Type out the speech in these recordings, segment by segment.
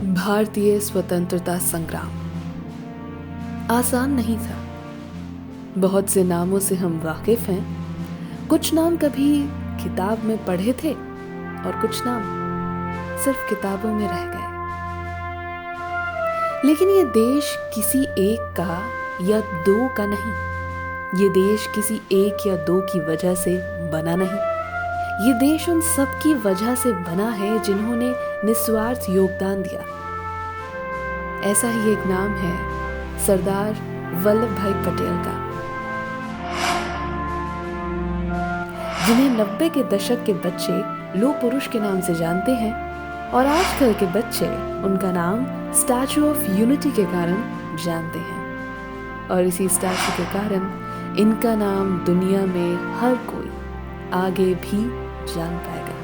भारतीय स्वतंत्रता संग्राम आसान नहीं था। बहुत से नामों से हम वाकिफ हैं। कुछ नाम कभी किताब में पढ़े थे और कुछ नाम सिर्फ किताबों में रह गए। लेकिन ये देश किसी एक का या दो का नहीं। ये देश किसी एक या दो की वजह से बना नहीं। ये देश उन सब की वजह से बना है जिन्होंने निस्वार्थ योगदान दिया। ऐसा ही एक नाम है सरदार वल्लभ भाई पटेल का, जिन्हें 90 के दशक के बच्चे लोह पुरुष के नाम से जानते हैं और आजकल के बच्चे उनका नाम स्टैचू ऑफ यूनिटी के कारण जानते हैं। और इसी स्टैचू के कारण इनका नाम दुनिया में हर कोई आगे भी जान पाएगा।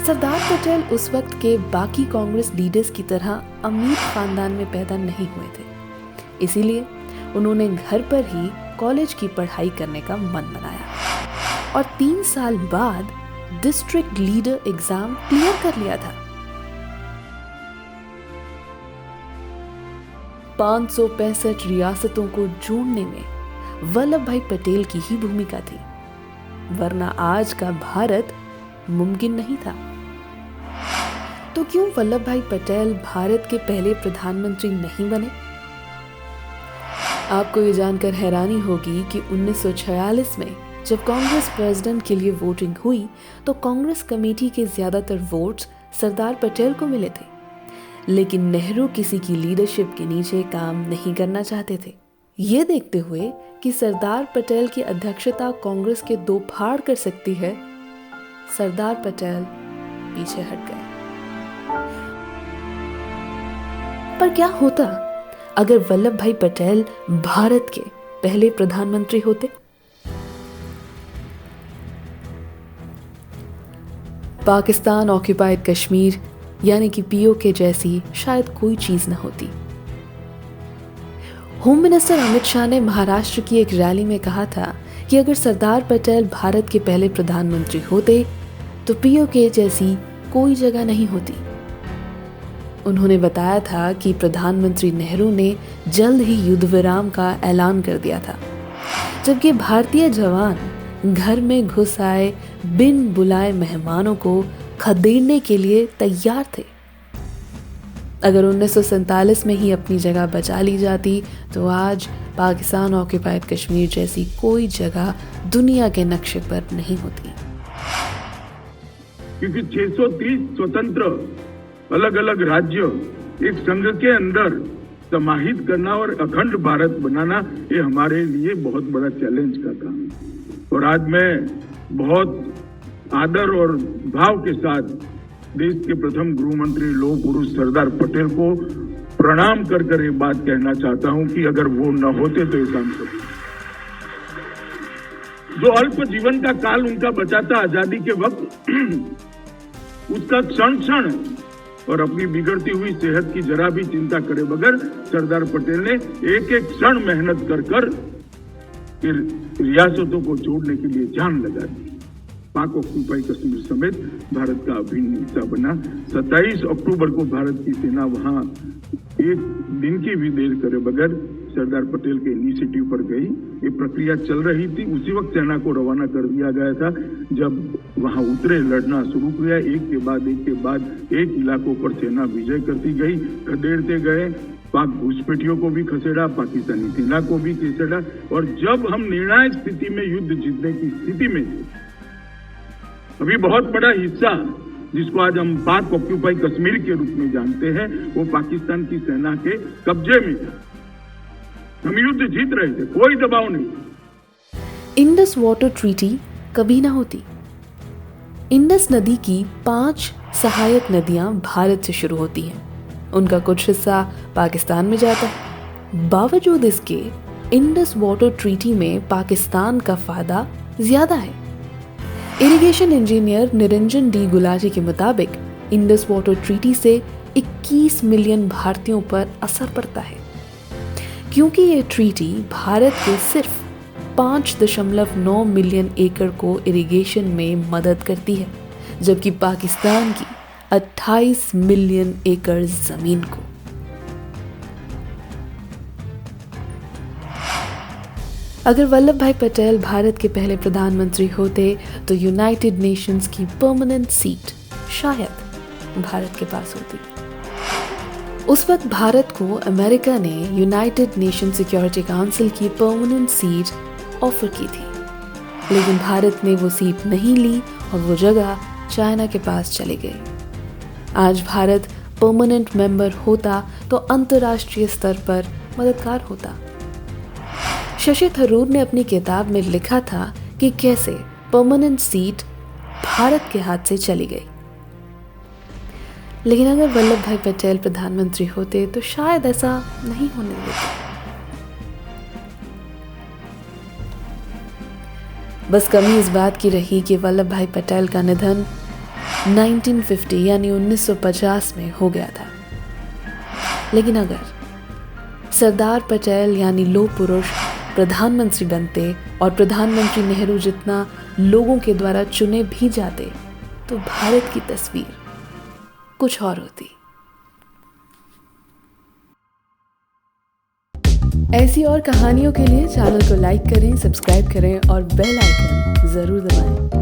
सरदार पटेल उस वक्त के बाकी कांग्रेस लीडर्स की तरह अमीर खानदान में पैदा नहीं हुए थे। इसीलिए उन्होंने घर पर ही कॉलेज की पढ़ाई करने का मन बनाया और 3 साल बाद डिस्ट्रिक्ट लीडर एग्जाम क्लियर कर लिया था। 565 रियासतों को जोड़ने में वल्लभ भाई पटेल की ही भूमिका थी, वरना आज का भारत मुमकिन नहीं था। तो क्यों वल्लभ भाई पटेल भारत के पहले प्रधानमंत्री नहीं बने? आपको ये जानकर हैरानी होगी कि 1946 में जब कांग्रेस प्रेसिडेंट के लिए वोटिंग हुई तो कांग्रेस कमेटी के ज्यादातर वोट्स सरदार पटेल को मिले थे। लेकिन नेहरू किसी की लीडरशिप के नीचे काम नहीं करना चाहते थे। ये देखते हुए कि सरदार पटेल की अध्यक्षता कांग्रेस के दो फाड़ कर सकती है, सरदार पटेल पीछे हट गए। पर क्या होता अगर वल्लभ भाई पटेल भारत के पहले प्रधानमंत्री होते? पाकिस्तान ऑक्युपाइड कश्मीर यानी कि पीओके जैसी शायद कोई चीज न होती। होम मिनिस्टर अमित शाह ने महाराष्ट्र की एक रैली में कहा था कि अगर सरदार पटेल भारत के पहले प्रधानमंत्री होते तो पीओके जैसी कोई जगह नहीं होती। उन्होंने बताया था कि प्रधानमंत्री नेहरू ने जल्द ही युद्ध विराम का ऐलान कर दिया था, जबकि भारतीय जवान घर में घुस आए बिन बुलाए मेहमानों को खदेड़ने के लिए तैयार थे। अगर 1947 में ही अपनी जगह बचा ली जाती तो आज पाकिस्तान ऑक्युपाइड कश्मीर जैसी कोई जगह दुनिया के नक्शे पर नहीं होती। क्योंकि 630 स्वतंत्र अलग अलग राज्य एक संघ के अंदर समाहित करना और अखंड भारत बनाना ये हमारे लिए बहुत बड़ा चैलेंज का काम है। और आज मैं बहुत आदर और भाव के साथ देश के प्रथम गृह मंत्री लौह पुरुष सरदार पटेल को प्रणाम कर कर एक बात कहना चाहता हूं कि अगर वो न होते तो ये काम करते। जो अल्प जीवन का काल उनका बचा था आजादी के वक्त, उसका क्षण क्षण और अपनी बिगड़ती हुई सेहत की जरा भी चिंता करे बगैर सरदार पटेल ने एक एक क्षण मेहनत कर कर रियासतों को जोड़ने के लिए जान लगा दी। पाक ऑक्युपाई कश्मीर समेत भारत का अभिन्न हिस्सा बना। 27 अक्टूबर को भारत की सेना वहां एक दिन की भी देर करे बगैर सरदार पटेल के इनिशिएटिव पर गई। ये प्रक्रिया चल रही थी, उसी वक्त सेना को रवाना कर दिया गया था। जब वहां उतरे, लड़ना शुरू किया, एक के बाद एक इलाकों पर सेना विजय करती गई, खदेड़ते गए। पाक घुसपैठियों को भी खसेड़ा, पाकिस्तानी सेना को भी खसेड़ा। और जब हम निर्णायक स्थिति में युद्ध जीतने की स्थिति में थे, अभी बहुत बड़ा हिस्सा जिसको आज हम पाक ऑक्युपाई कश्मीर के रूप में जानते हैं, वो पाकिस्तान की सेना के कब्जे में था। हम युद्ध जीत रहे थे, कोई दबाव नहीं। इंडस वाटर ट्रीटी कभी ना होती। इंडस नदी की 5 सहायक नदियां भारत से शुरू होती हैं। उनका कुछ हिस्सा पाकिस्तान में जाता है। बावजूद इसके इंडस वाटर ट्रीटी में पाकिस्तान का फायदा ज्यादा है। Irrigation engineer Niranjan D Gulati के मुताबिक इंडस वाटर ट्रीटी से 21 मिलियन भारतीयों पर असर पड़ता है, क्योंकि ये ट्रीटी भारत के सिर्फ 5.9 मिलियन एकड़ को इरिगेशन में मदद करती है, जबकि पाकिस्तान की 28 मिलियन एकड़ जमीन को। अगर वल्लभ भाई पटेल भारत के पहले प्रधानमंत्री होते तो यूनाइटेड नेशंस की परमानेंट सीट शायद भारत के पास होती। उस वक्त भारत को अमेरिका ने यूनाइटेड नेशन सिक्योरिटी काउंसिल की परमानेंट सीट ऑफर की थी, लेकिन भारत ने वो सीट नहीं ली और वो जगह चाइना के पास चली गई। आज भारत परमानेंट मेंबर होता तो अंतर्राष्ट्रीय स्तर पर मददगार होता। शशि थरूर ने अपनी किताब में लिखा था कि कैसे परमानेंट सीट भारत के हाथ से चली गई, लेकिन अगर वल्लभ भाई पटेल प्रधानमंत्री होते तो शायद ऐसा नहीं होने देते। बस कमी इस बात की रही कि वल्लभ भाई पटेल का निधन 1950 यानी 1950 में हो गया था। लेकिन अगर सरदार पटेल यानी लौह पुरुष प्रधानमंत्री बनते और प्रधानमंत्री नेहरू जितना लोगों के द्वारा चुने भी जाते तो भारत की तस्वीर कुछ और होती। ऐसी और कहानियों के लिए चैनल को लाइक करें, सब्सक्राइब करें और बेल आइकन जरूर दबाएं।